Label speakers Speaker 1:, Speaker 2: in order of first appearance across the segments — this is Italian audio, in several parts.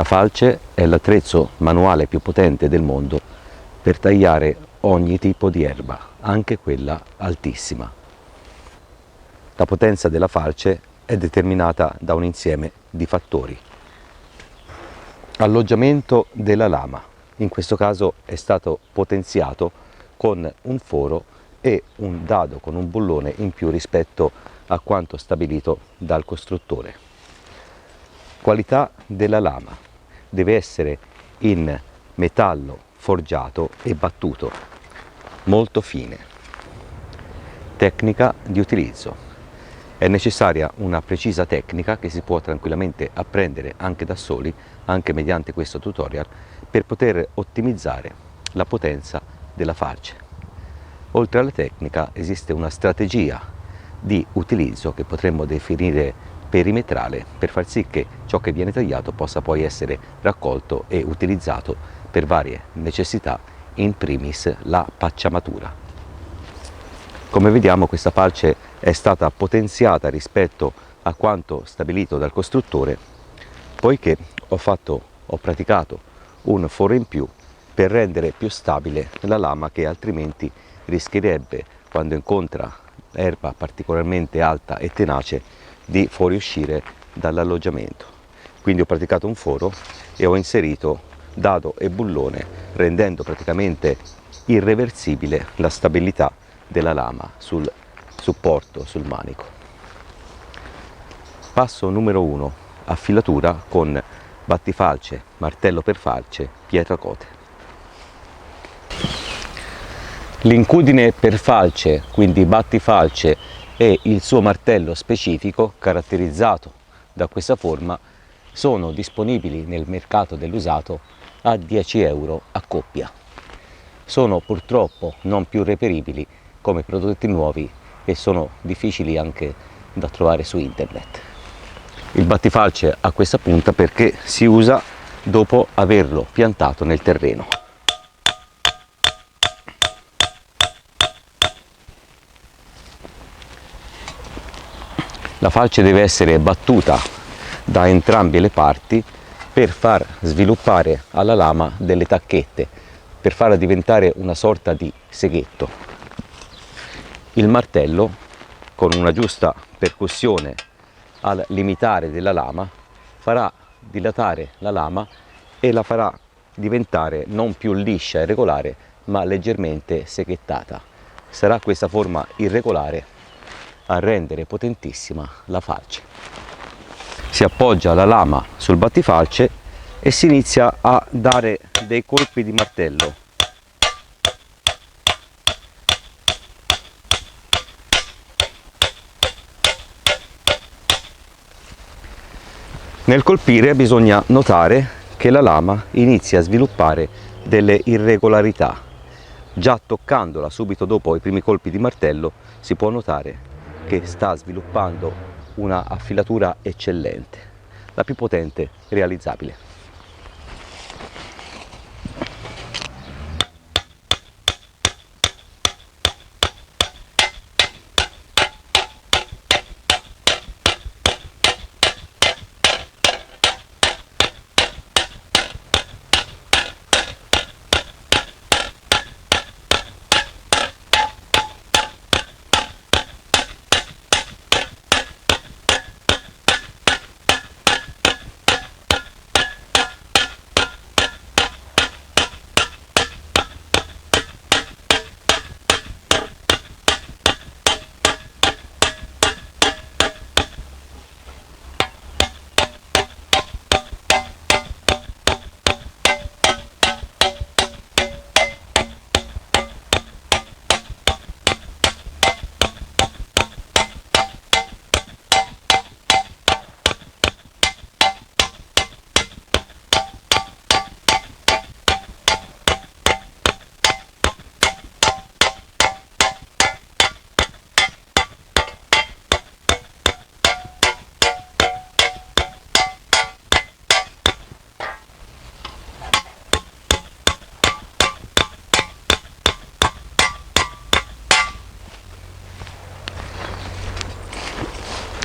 Speaker 1: falce è l'attrezzo manuale più potente del mondo per tagliare ogni tipo di erba, anche quella altissima. La potenza della falce è determinata da un insieme di fattori. Alloggiamento della lama, in questo caso è stato potenziato con un foro e un dado con un bullone in più rispetto a quanto stabilito dal costruttore. Qualità della lama, deve essere in metallo forgiato e battuto, molto fine. Tecnica di utilizzo. È necessaria una precisa tecnica che si può tranquillamente apprendere anche da soli, anche mediante questo tutorial, per poter ottimizzare la potenza della falce. Oltre alla tecnica esiste una strategia di utilizzo che potremmo definire perimetrale per far sì che ciò che viene tagliato possa poi essere raccolto e utilizzato per varie necessità, in primis la pacciamatura. Come vediamo, questa falce è stata potenziata rispetto a quanto stabilito dal costruttore, poiché ho praticato un foro in più per rendere più stabile la lama che altrimenti rischierebbe, quando incontra erba particolarmente alta e tenace, di fuoriuscire dall'alloggiamento. Quindi ho praticato un foro e ho inserito dado e bullone, rendendo praticamente irreversibile la stabilità della lama sul supporto, sul manico. Passo numero 1: affilatura con battifalce, martello per falce, pietra cote. L'incudine per falce, quindi battifalce, e il suo martello specifico, caratterizzato da questa forma, sono disponibili nel mercato dell'usato a 10 euro a coppia. Sono purtroppo non più reperibili come prodotti nuovi e sono difficili anche da trovare su internet. Il battifalce ha questa punta perché si usa dopo averlo piantato nel terreno. La falce deve essere battuta da entrambe le parti per far sviluppare alla lama delle tacchette, per farla diventare una sorta di seghetto. Il martello, con una giusta percussione al limitare della lama, farà dilatare la lama e la farà diventare non più liscia e regolare, ma leggermente seghettata. Sarà questa forma irregolare a rendere potentissima la falce. Si appoggia la lama sul battifalce e si inizia a dare dei colpi di martello. Nel colpire bisogna notare che la lama inizia a sviluppare delle irregolarità. Già toccandola subito dopo i primi colpi di martello si può notare che sta sviluppando una affilatura eccellente, la più potente realizzabile.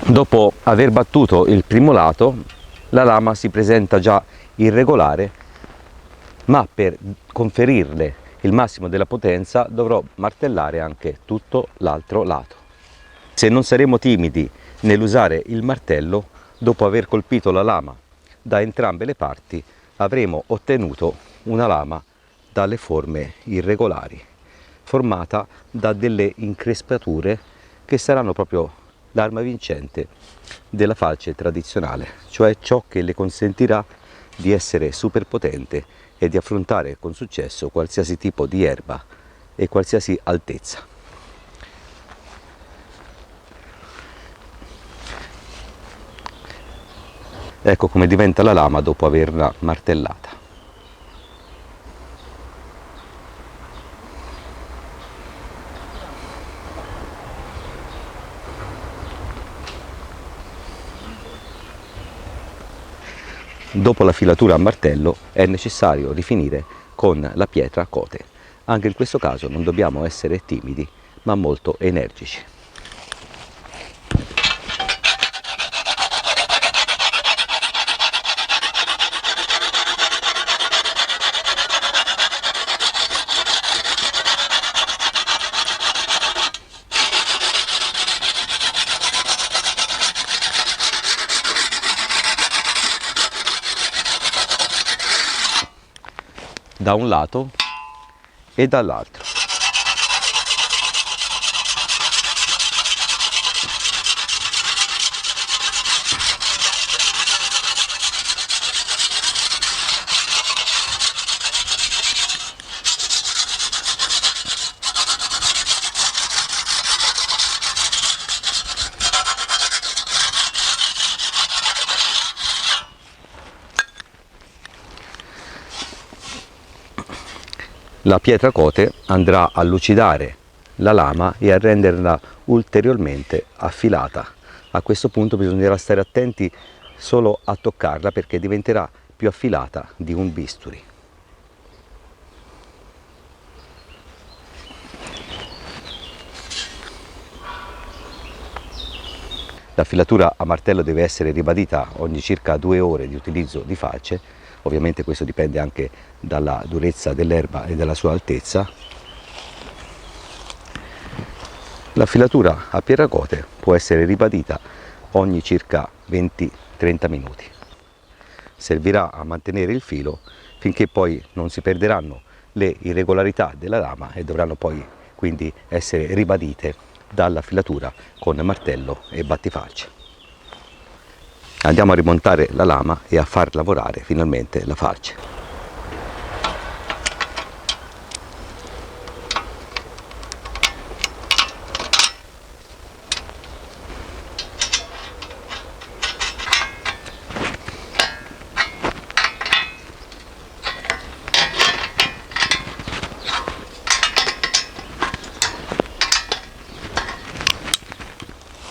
Speaker 1: Dopo aver battuto il primo lato, la lama si presenta già irregolare, ma per conferirle il massimo della potenza dovrò martellare anche tutto l'altro lato. Se non saremo timidi nell'usare il martello, dopo aver colpito la lama da entrambe le parti, avremo ottenuto una lama dalle forme irregolari, formata da delle increspature che saranno proprio l'arma vincente della falce tradizionale, cioè ciò che le consentirà di essere super potente e di affrontare con successo qualsiasi tipo di erba e qualsiasi altezza. Ecco come diventa la lama dopo averla martellata. Dopo la filatura a martello è necessario rifinire con la pietra cote. Anche in questo caso non dobbiamo essere timidi, ma molto energici. Da un lato e dall'altro. La pietra cote andrà a lucidare la lama e a renderla ulteriormente affilata. A questo punto bisognerà stare attenti solo a toccarla perché diventerà più affilata di un bisturi. La filatura a martello deve essere ribadita ogni circa 2 ore di utilizzo di falce. Ovviamente questo dipende anche dalla durezza dell'erba e dalla sua altezza. La filatura a pietracote può essere ribadita ogni circa 20-30 minuti. Servirà a mantenere il filo finché poi non si perderanno le irregolarità della lama e dovranno poi quindi essere ribadite dalla filatura con martello e battifalce. Andiamo a rimontare la lama e a far lavorare finalmente la falce.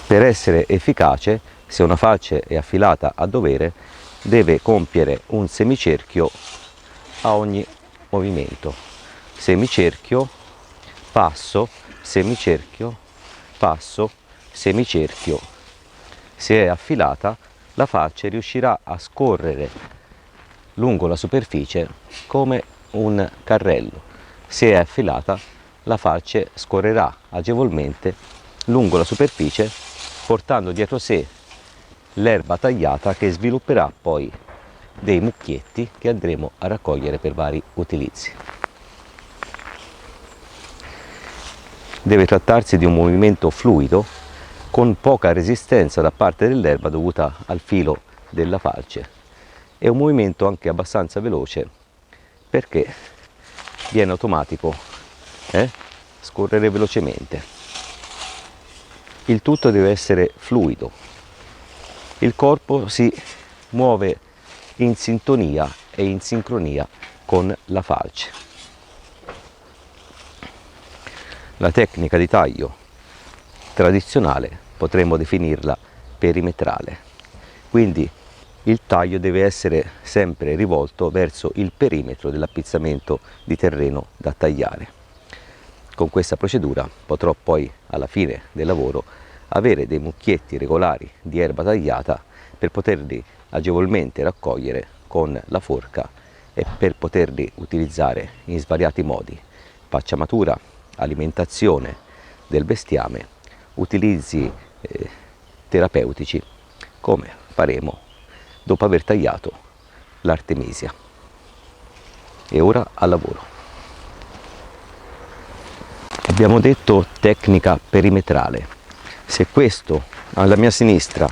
Speaker 1: Per essere efficace, se una falce è affilata a dovere, deve compiere un semicerchio a ogni movimento. Semicerchio, passo, semicerchio, passo, semicerchio. Se è affilata, la falce riuscirà a scorrere lungo la superficie come un carrello. Se è affilata, la falce scorrerà agevolmente lungo la superficie, portando dietro sé l'erba tagliata che svilupperà poi dei mucchietti che andremo a raccogliere per vari utilizzi. Deve trattarsi di un movimento fluido con poca resistenza da parte dell'erba dovuta al filo della falce e un movimento anche abbastanza veloce perché viene automatico, scorrere velocemente. Il tutto deve essere fluido. Il corpo si muove in sintonia e in sincronia con la falce. La tecnica di taglio tradizionale potremmo definirla perimetrale, quindi il taglio deve essere sempre rivolto verso il perimetro dell'appizzamento di terreno da tagliare. Con questa procedura potrò poi alla fine del lavoro avere dei mucchietti regolari di erba tagliata per poterli agevolmente raccogliere con la forca e per poterli utilizzare in svariati modi: pacciamatura, alimentazione del bestiame, utilizzi terapeutici, come faremo dopo aver tagliato l'artemisia. E ora al lavoro. Abbiamo detto tecnica perimetrale. Se questo alla mia sinistra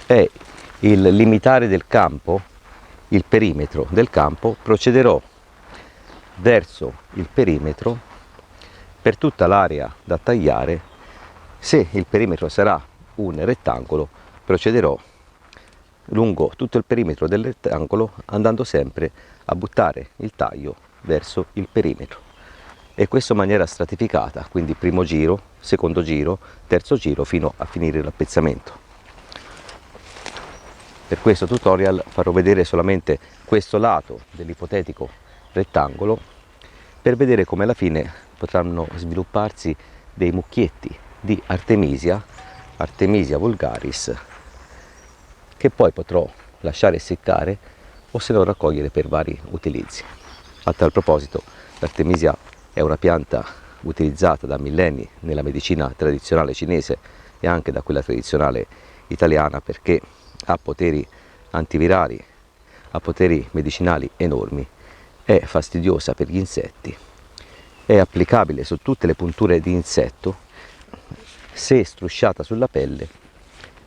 Speaker 1: è il limitare del campo, il perimetro del campo, procederò verso il perimetro per tutta l'area da tagliare. Se il perimetro sarà un rettangolo, procederò lungo tutto il perimetro del rettangolo, andando sempre a buttare il taglio verso il perimetro, e questo in maniera stratificata, quindi primo giro, secondo giro, terzo giro, fino a finire l'appezzamento. Per questo tutorial farò vedere solamente questo lato dell'ipotetico rettangolo, per vedere come alla fine potranno svilupparsi dei mucchietti di Artemisia vulgaris, che poi potrò lasciare seccare o se no raccogliere per vari utilizzi. A tal proposito, l'Artemisia è una pianta utilizzata da millenni nella medicina tradizionale cinese e anche da quella tradizionale italiana, perché ha poteri antivirali, ha poteri medicinali enormi, è fastidiosa per gli insetti, è applicabile su tutte le punture di insetto. Se strusciata sulla pelle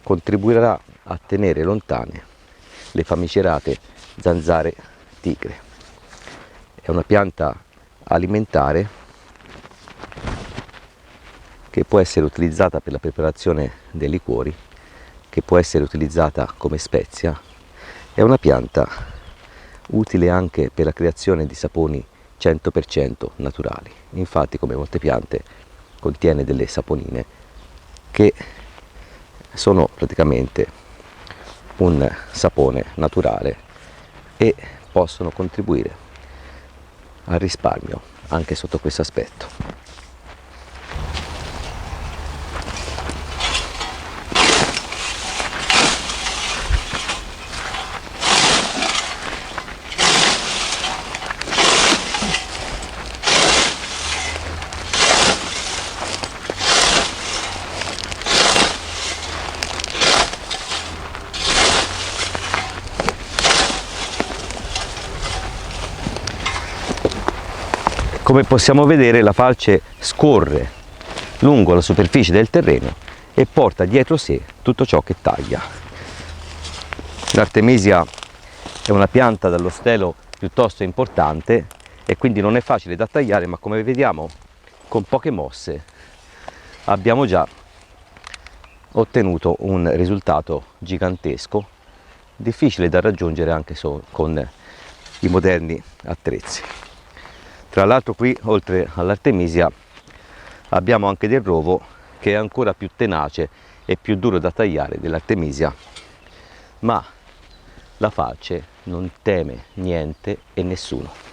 Speaker 1: contribuirà a tenere lontane le famigerate zanzare tigre. È una pianta alimentare che può essere utilizzata per la preparazione dei liquori, che può essere utilizzata come spezia. È una pianta utile anche per la creazione di saponi 100% naturali. Infatti, come molte piante, contiene delle saponine che sono praticamente un sapone naturale e possono contribuire al risparmio anche sotto questo aspetto. Come possiamo vedere, la falce scorre lungo la superficie del terreno e porta dietro sé tutto ciò che taglia. L'Artemisia è una pianta dallo stelo piuttosto importante e quindi non è facile da tagliare, ma come vediamo con poche mosse abbiamo già ottenuto un risultato gigantesco, difficile da raggiungere anche con i moderni attrezzi. Tra l'altro qui, oltre all'Artemisia, abbiamo anche del rovo, che è ancora più tenace e più duro da tagliare dell'Artemisia, ma la falce non teme niente e nessuno.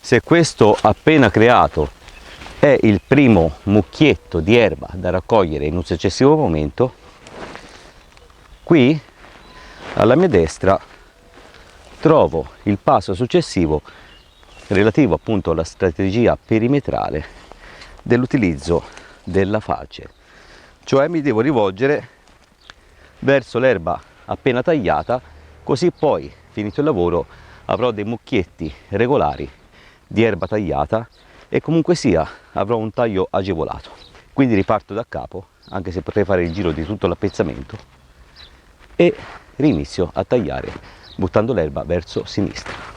Speaker 1: Se questo appena creato è il primo mucchietto di erba da raccogliere in un successivo momento, qui alla mia destra trovo il passo successivo relativo appunto alla strategia perimetrale dell'utilizzo della falce, cioè mi devo rivolgere verso l'erba appena tagliata, così poi, finito il lavoro, avrò dei mucchietti regolari di erba tagliata e comunque sia avrò un taglio agevolato. Quindi riparto da capo, anche se potrei fare il giro di tutto l'appezzamento, e rinizio a tagliare buttando l'erba verso sinistra.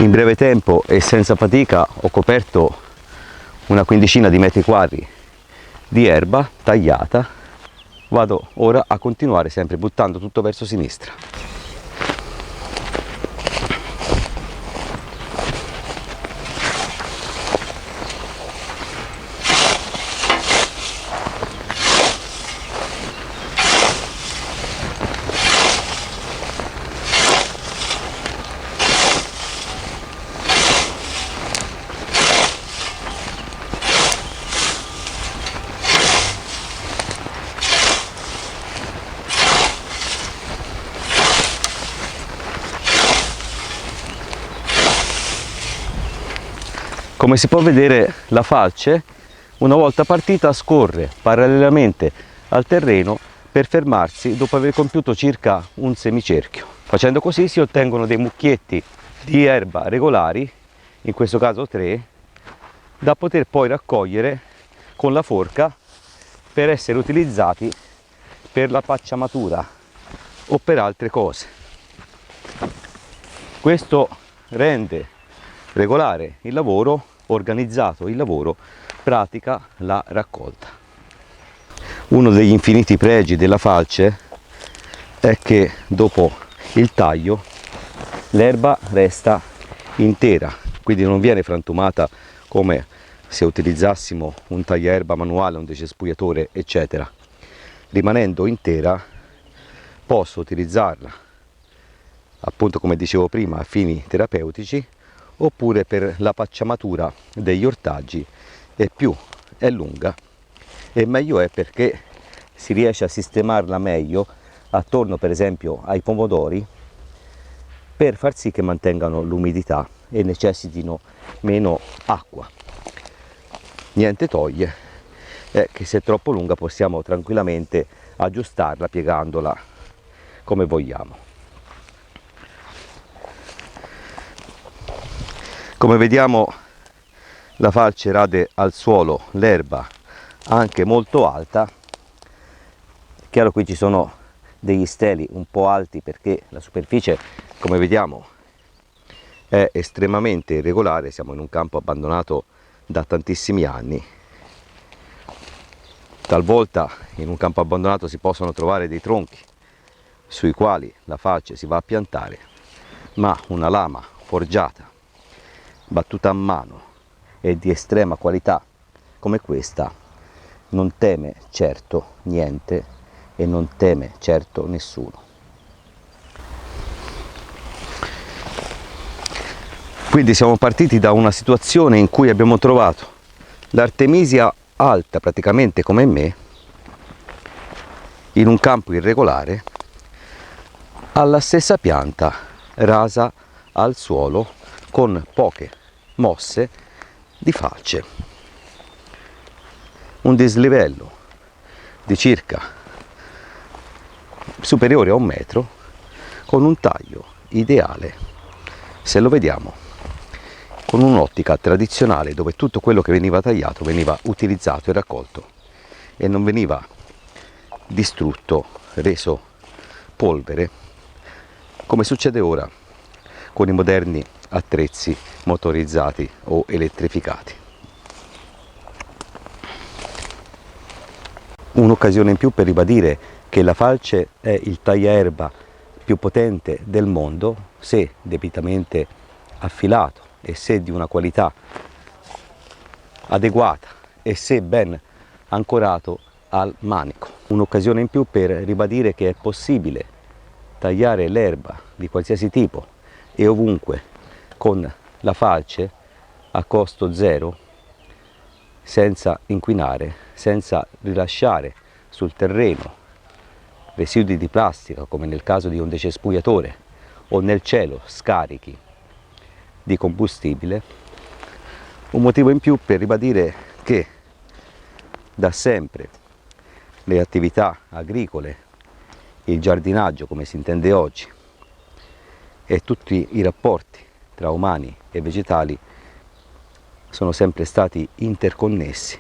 Speaker 1: In breve tempo e senza fatica ho coperto una quindicina di metri quadri di erba tagliata. Vado ora a continuare sempre buttando tutto verso sinistra. Come si può vedere, la falce, una volta partita, scorre parallelamente al terreno per fermarsi dopo aver compiuto circa un semicerchio. Facendo così si ottengono dei mucchietti di erba regolari, in questo caso 3, da poter poi raccogliere con la forca per essere utilizzati per la pacciamatura o per altre cose. Questo rende regolare il lavoro, organizzato il lavoro, pratica la raccolta. Uno degli infiniti pregi della falce è che dopo il taglio l'erba resta intera, quindi non viene frantumata come se utilizzassimo un tagliaerba manuale, un decespugliatore, eccetera. Rimanendo intera posso utilizzarla, appunto come dicevo prima, a fini terapeutici, oppure per la pacciamatura degli ortaggi, e più è lunga e meglio è, perché si riesce a sistemarla meglio attorno per esempio ai pomodori, per far sì che mantengano l'umidità e necessitino meno acqua. Niente toglie che se è troppo lunga possiamo tranquillamente aggiustarla piegandola come vogliamo. Come vediamo, la falce rade al suolo l'erba anche molto alta. È chiaro, qui ci sono degli steli un po' alti perché la superficie, come vediamo, è estremamente irregolare. Siamo in un campo abbandonato da tantissimi anni. Talvolta in un campo abbandonato si possono trovare dei tronchi sui quali la falce si va a piantare, ma una lama forgiata, battuta a mano e di estrema qualità come questa non teme certo niente e non teme certo nessuno. Quindi siamo partiti da una situazione in cui abbiamo trovato l'artemisia alta praticamente come me in un campo irregolare, alla stessa pianta rasa al suolo con poche mosse di falce, un dislivello di circa superiore a 1 metro, con un taglio ideale, se lo vediamo con un'ottica tradizionale, dove tutto quello che veniva tagliato veniva utilizzato e raccolto e non veniva distrutto, reso polvere, come succede ora con i moderni attrezzi motorizzati o elettrificati. Un'occasione in più per ribadire che la falce è il tagliaerba più potente del mondo, se debitamente affilato e se di una qualità adeguata e se ben ancorato al manico. Un'occasione in più per ribadire che è possibile tagliare l'erba di qualsiasi tipo e ovunque con la falce a costo zero, senza inquinare, senza rilasciare sul terreno residui di plastica, come nel caso di un decespugliatore, o nel cielo scarichi di combustibile. Un motivo in più per ribadire che da sempre le attività agricole, il giardinaggio come si intende oggi, e tutti i rapporti tra umani e vegetali sono sempre stati interconnessi.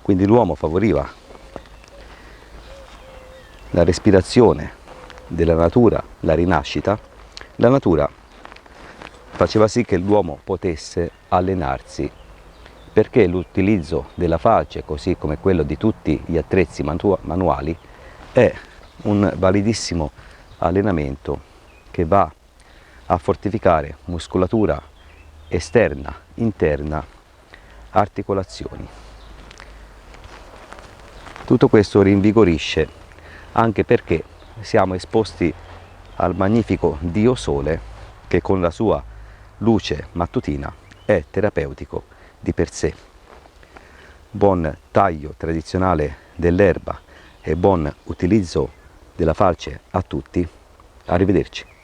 Speaker 1: Quindi l'uomo favoriva la respirazione della natura, la rinascita. La natura faceva sì che l'uomo potesse allenarsi, perché l'utilizzo della falce, così come quello di tutti gli attrezzi manuali, è un validissimo allenamento che va a fortificare muscolatura esterna, interna, articolazioni. Tutto questo rinvigorisce, anche perché siamo esposti al magnifico Dio Sole, che con la sua luce mattutina è terapeutico di per sé. Buon taglio tradizionale dell'erba e buon utilizzo della falce a tutti. Arrivederci.